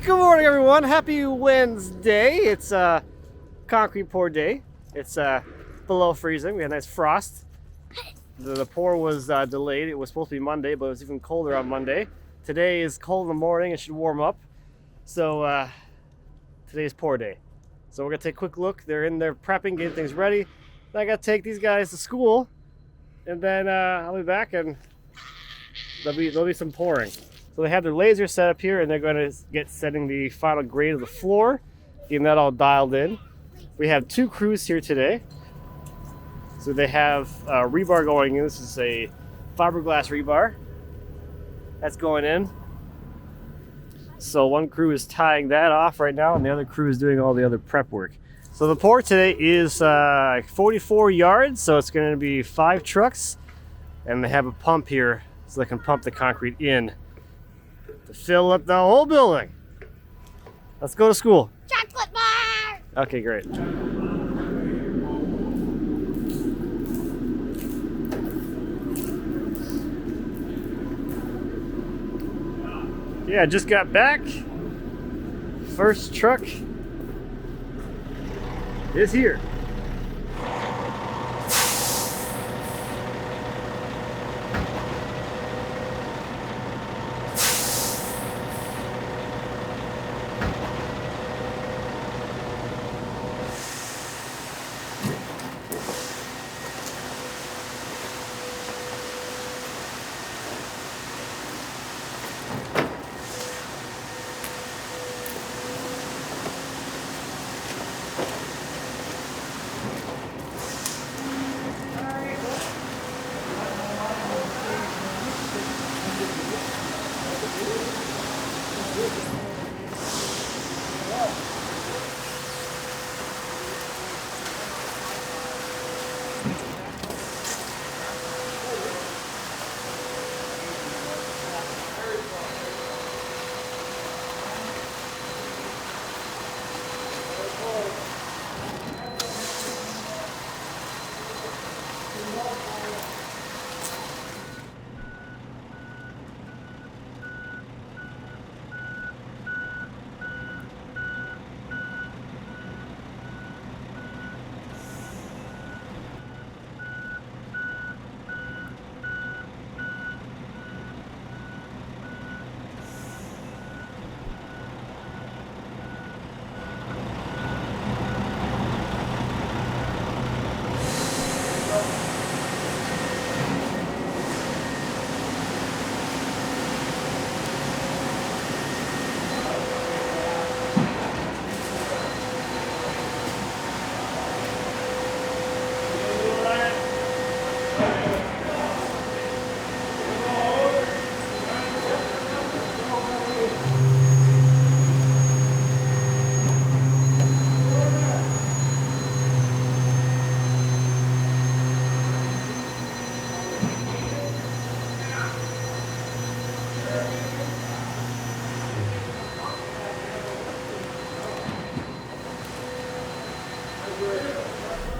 Good morning, everyone. Happy Wednesday. It's a concrete pour day. It's below freezing. We had a nice frost. The pour was delayed. It was supposed to be Monday, but it was even colder on Monday. Today is cold in the morning. It should warm up. So today's pour day. So we're going to take a quick look. They're in there prepping, getting things ready. Then I got to take these guys to school. And then I'll be back and there'll be some pouring. So they have their laser set up here, and they're going to get setting the final grade of the floor, getting that all dialed in. We have two crews here today. So they have rebar going in. This is a fiberglass rebar. That's going in. So one crew is tying that off right now, and the other crew is doing all the other prep work. So the pour today is 44 yards, so it's going to be 5 trucks, and they have a pump here so they can pump the concrete in to fill up the whole building. Let's go to school. Chocolate bar! Okay, great. Yeah, just got back. First truck is here.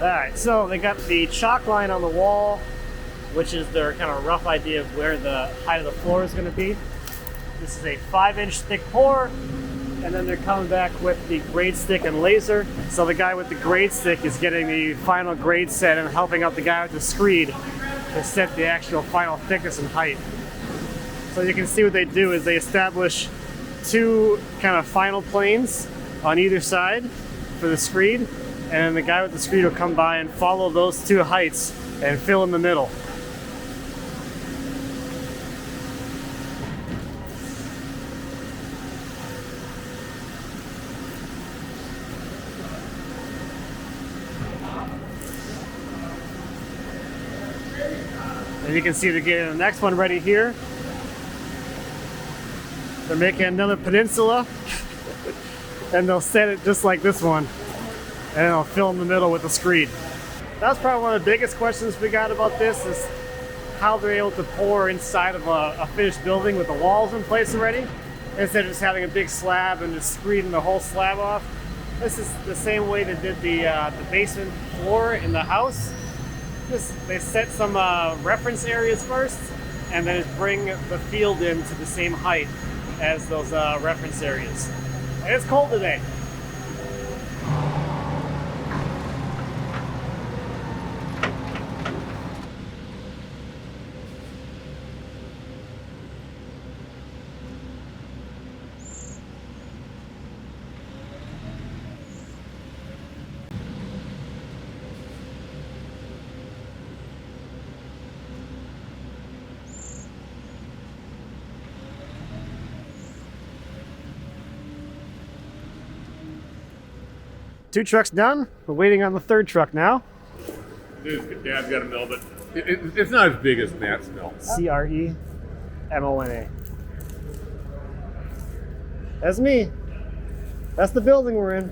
Alright, so they got the chalk line on the wall, which is their kind of rough idea of where the height of the floor is going to be. This is a 5-inch thick pour, and then they're coming back with the grade stick and laser. So the guy with the grade stick is getting the final grade set and helping out the guy with the screed to set the actual final thickness and height. So you can see what they do is they establish 2 kind of final planes on either side for the screed, and then the guy with the screed will come by and follow those 2 heights and fill in the middle. And you can see they're getting the next one ready here. They're making another peninsula, and they'll set it just like this one, and then they'll fill in the middle with the screed. That's probably one of the biggest questions we got about this, is how they're able to pour inside of a finished building with the walls in place already, instead of just having a big slab and just screeding the whole slab off. This is the same way they did the basement floor in the house. They set some reference areas first, and then just bring the field in to the same height as those reference areas. And it's cold today. Two trucks done. We're waiting on the third truck now. Dad's got a mill, but it's not as big as Matt's mill. Cremona. That's me. That's the building we're in.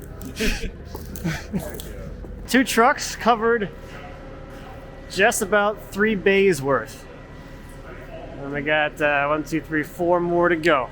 Two trucks covered just about 3 bays worth. And we got 1, 2, 3, 4 more to go.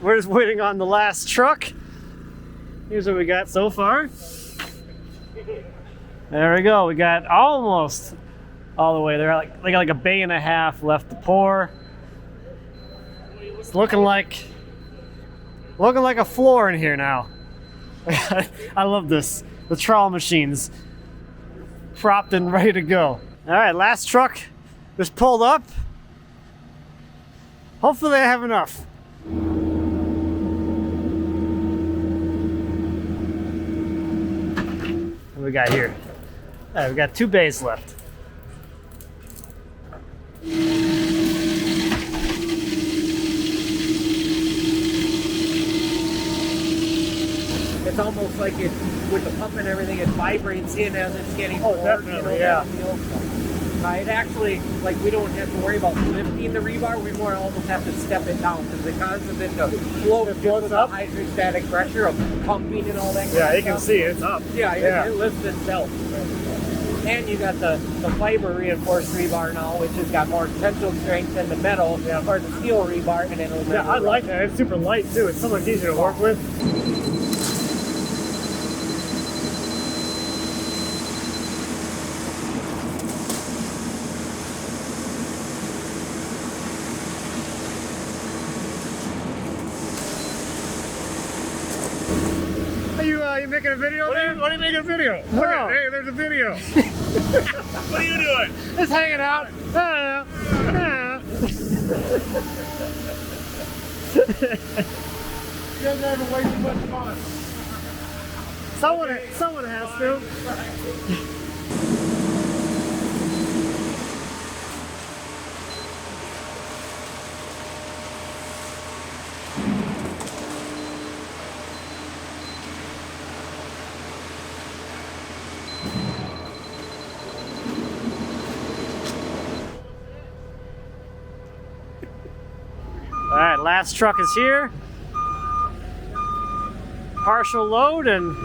We're just waiting on the last truck. Here's what we got so far. There we go. We got almost all the way there. They got like a bay and a half left to pour. It's looking like a floor in here now. I love this. The trowel machines propped and ready to go. All right, last truck just pulled up. Hopefully I have enough. What we got here? All right, we got 2 bays left. It's almost like it, with the pump and everything, it vibrates in as it's getting poured. Definitely, yeah. It actually, like, we don't have to worry about lifting the rebar. We more almost have to step it down because it causes it to float just with the hydrostatic pressure of pumping and all that. Yeah, you can see it's up. Yeah, it lifts itself. And you got the fiber reinforced rebar now, which has got more tensile strength than the metal or the steel rebar, and it'll. Yeah, I like that. It's super light too. It's so much easier to work with. Are you making a video there? What are you making a video? Look at, hey, there's a video. What are you doing? Just hanging out. I don't know. You guys are having way too much fun. Someone has to. All right, last truck is here. Partial load and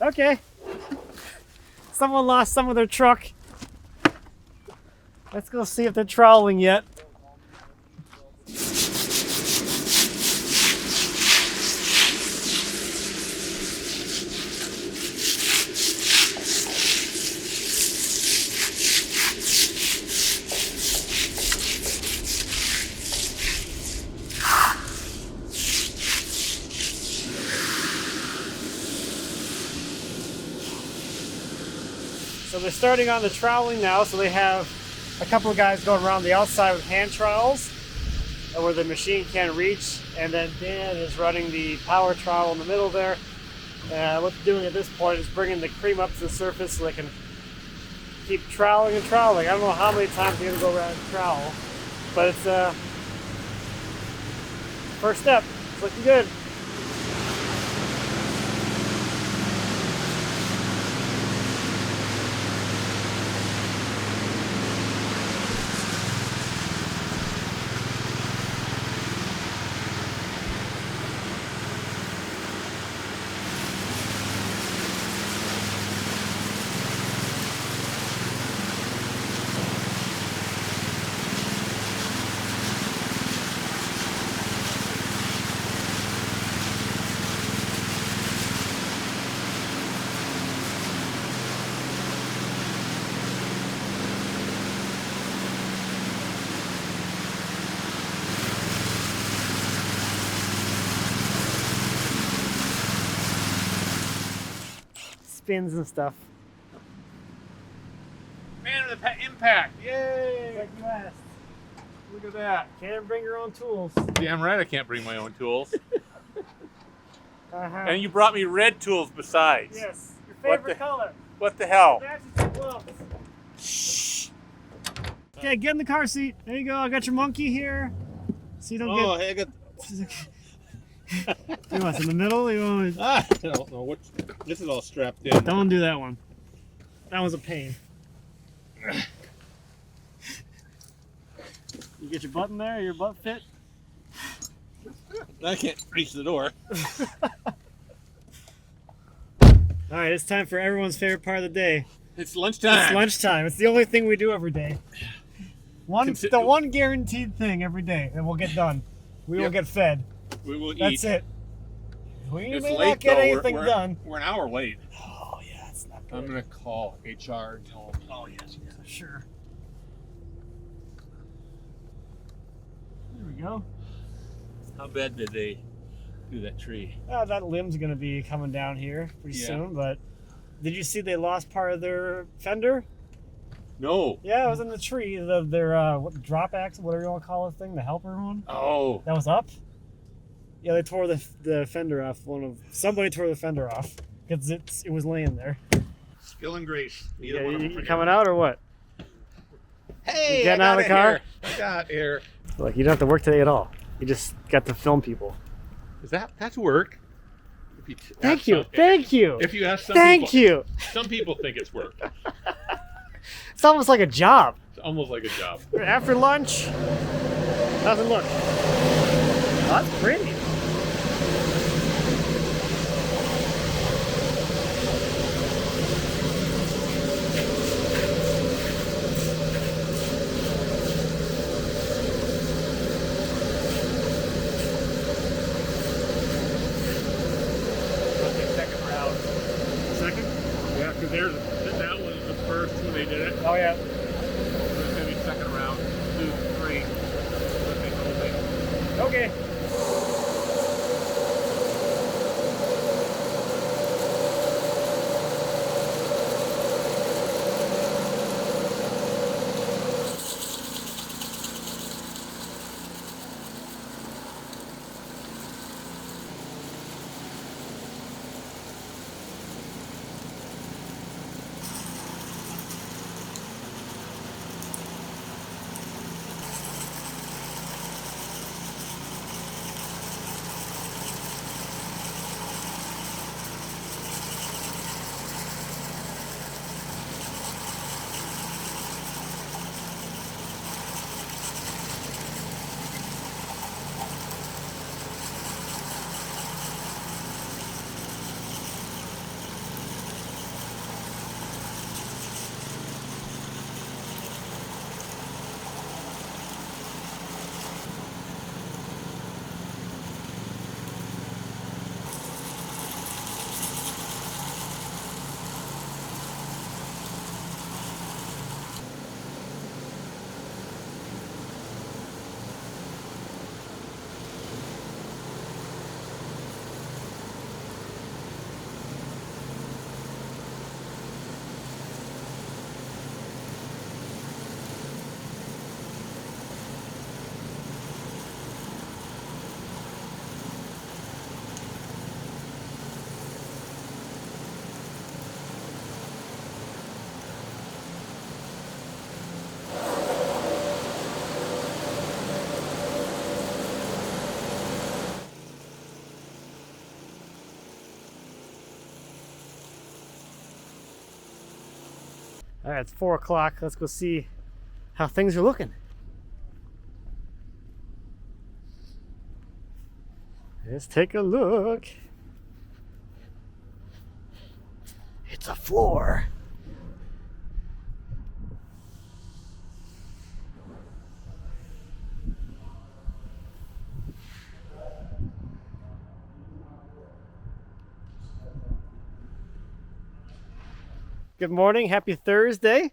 okay. Someone lost some of their truck. Let's go see if they're troweling yet. So they're starting on the troweling now, so they have a couple of guys going around the outside with hand trowels where the machine can't reach, and then Dan is running the power trowel in the middle there. What they're doing at this point is bringing the cream up to the surface so they can keep troweling and troweling. I don't know how many times they're going to go around and trowel, but it's first step. It's looking good. spins and stuff. Man of the impact! Yay! Like you asked. Look at that. Can't bring your own tools. Damn right I can't bring my own tools. Uh-huh. And you brought me red tools besides. Yes, your What favorite the- color. What the hell? Matches your gloves. Shh. Okay, get in the car seat. There you go. I got your monkey here. So you don't Oh, hey, I got. You want in the middle? You want... I don't know what. This is all strapped in. Don't do that one. That was a pain. You get your butt in there? Your butt fit? I can't reach the door. All right, it's time for everyone's favorite part of the day. It's lunchtime. It's lunchtime. It's the only thing we do every day. Consi- The one guaranteed thing every day that we'll get done. We will Yep. get fed. We will eat. That's it. We It's may late, not get though. anything we're, done. We're an hour late. Oh yeah, it's not good. I'm gonna call HR. Tell them. Oh yes, yeah, sure. There we go. How bad did they do that tree? That limb's gonna be coming down here pretty Yeah. soon. But did you see they lost part of their fender? No. Yeah, it was in the tree. Their what, drop axle, whatever you want to call it thing, the helper one. Oh. That was up. Yeah, they tore the fender off. Somebody tore the fender off because it was laying there. Skill and grace. Yeah, you coming out or what? Hey, You getting out of the car? I got air. Look, you don't have to work today at all. You just got to film people. Is that's work? If you Thank you. Thank you. If you ask some Thank people, you. some people think it's work. It's almost like a job. It's almost like a job. After lunch, how's it look? Oh, that's pretty. Second round. Second? Yeah, because that was the first when they did it. Oh yeah. It's gonna be second round, 2, 3. What they told me. Okay. All right, it's 4 o'clock. Let's go see how things are looking. Let's take a look. It's a floor. Good morning, happy Thursday.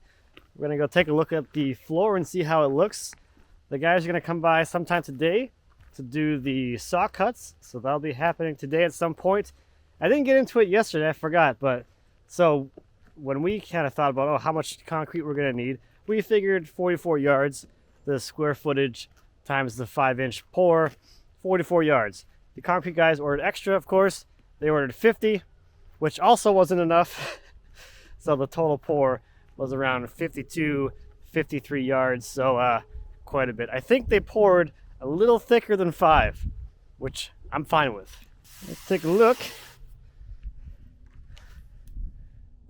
We're gonna go take a look at the floor and see how it looks. The guys are gonna come by sometime today to do the saw cuts, so that'll be happening today at some point. I didn't get into it yesterday, I forgot, but So when we kind of thought about how much concrete we're gonna need, we figured 44 yards, the square footage times the 5-inch pour, 44 yards. The concrete guys ordered extra, of course. They ordered 50, which also wasn't enough. So the total pour was around 52, 53 yards, so quite a bit. I think they poured a little thicker than 5, which I'm fine with. Let's take a look.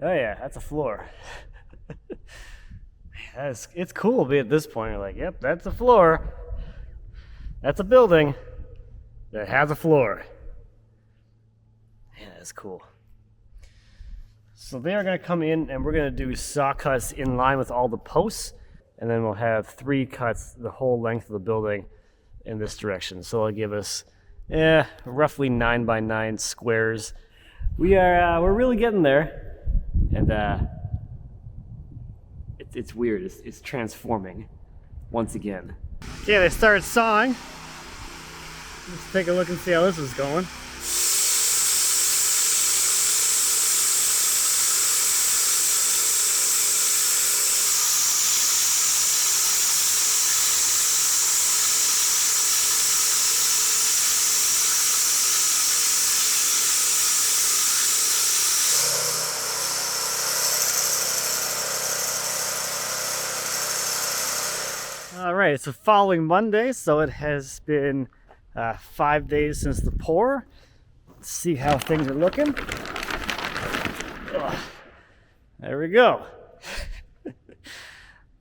Oh yeah, that's a floor. It's cool to be at this point. You're like, yep, that's a floor. That's a building that has a floor. Yeah, that's cool. So they are going to come in and we're going to do saw cuts in line with all the posts. And then we'll have 3 cuts the whole length of the building in this direction. So it'll give us roughly 9 by 9 squares. We're really getting there. And it's weird. It's transforming once again. Okay, they started sawing. Let's take a look and see how this is going. All right, it's the following Monday, so it has been 5 days since the pour. Let's see how things are looking. Ugh. There we go.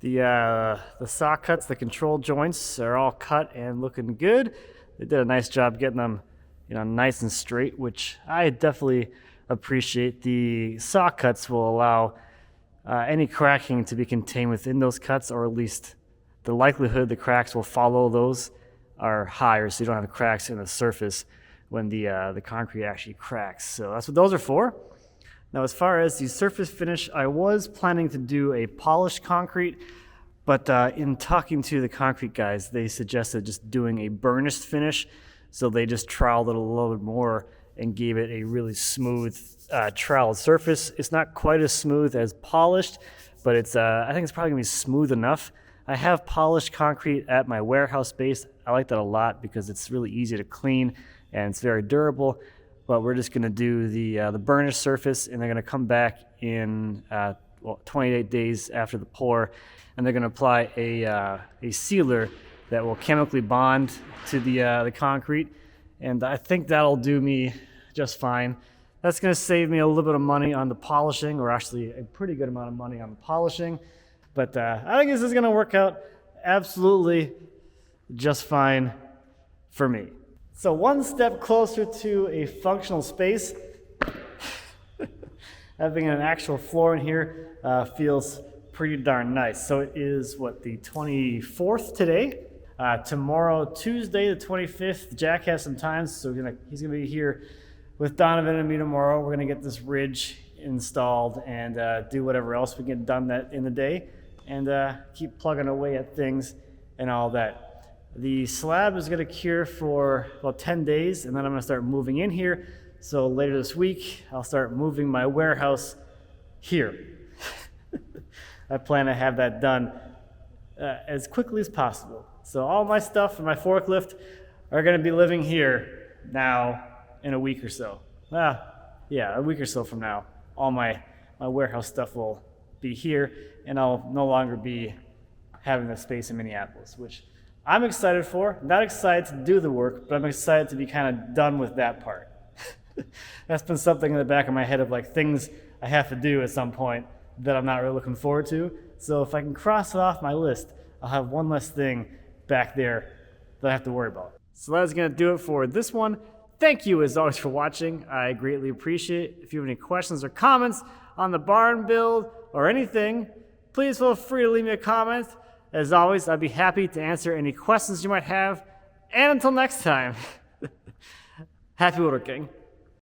The saw cuts, the control joints are all cut and looking good. They did a nice job getting them, nice and straight, which I definitely appreciate. The saw cuts will allow any cracking to be contained within those cuts, or at least the likelihood the cracks will follow those are higher, so you don't have cracks in the surface when the concrete actually cracks. So that's what those are for. Now, as far as the surface finish, I was planning to do a polished concrete, but in talking to the concrete guys, they suggested just doing a burnished finish. So they just troweled it a little bit more and gave it a really smooth troweled surface. It's not quite as smooth as polished, but I think it's probably gonna be smooth enough. I have polished concrete at my warehouse base. I like that a lot because it's really easy to clean and it's very durable. But we're just going to do the burnished surface, and they're going to come back in 28 days after the pour, and they're going to apply a sealer that will chemically bond to the concrete, and I think that'll do me just fine. That's going to save me a little bit of money on the polishing, or actually a pretty good amount of money on the polishing. But I think this is going to work out absolutely just fine for me. So one step closer to a functional space. Having an actual floor in here feels pretty darn nice. So it is, the 24th today? Tomorrow, Tuesday, the 25th, Jack has some time, so he's going to be here with Donovan and me tomorrow. We're going to get this ridge installed and do whatever else we get done in the day, and keep plugging away at things and all that. The slab is going to cure for about 10 days, and then I'm going to start moving in here. So later this week, I'll start moving my warehouse here. I plan to have that done as quickly as possible. So all my stuff and my forklift are going to be living here now in a week or so. Yeah, a week or so from now. All my warehouse stuff will be here, and I'll no longer be having the space in Minneapolis, which I'm excited for. Not excited to do the work, but I'm excited to be kind of done with that part. That's been something in the back of my head of things I have to do at some point that I'm not really looking forward to. So if I can cross it off my list, I'll have one less thing back there that I have to worry about. So that's going to do it for this one. Thank you as always for watching. I greatly appreciate it. If you have any questions or comments on the barn build or anything, please feel free to leave me a comment. As always, I'd be happy to answer any questions you might have. And until next time, happy woodworking.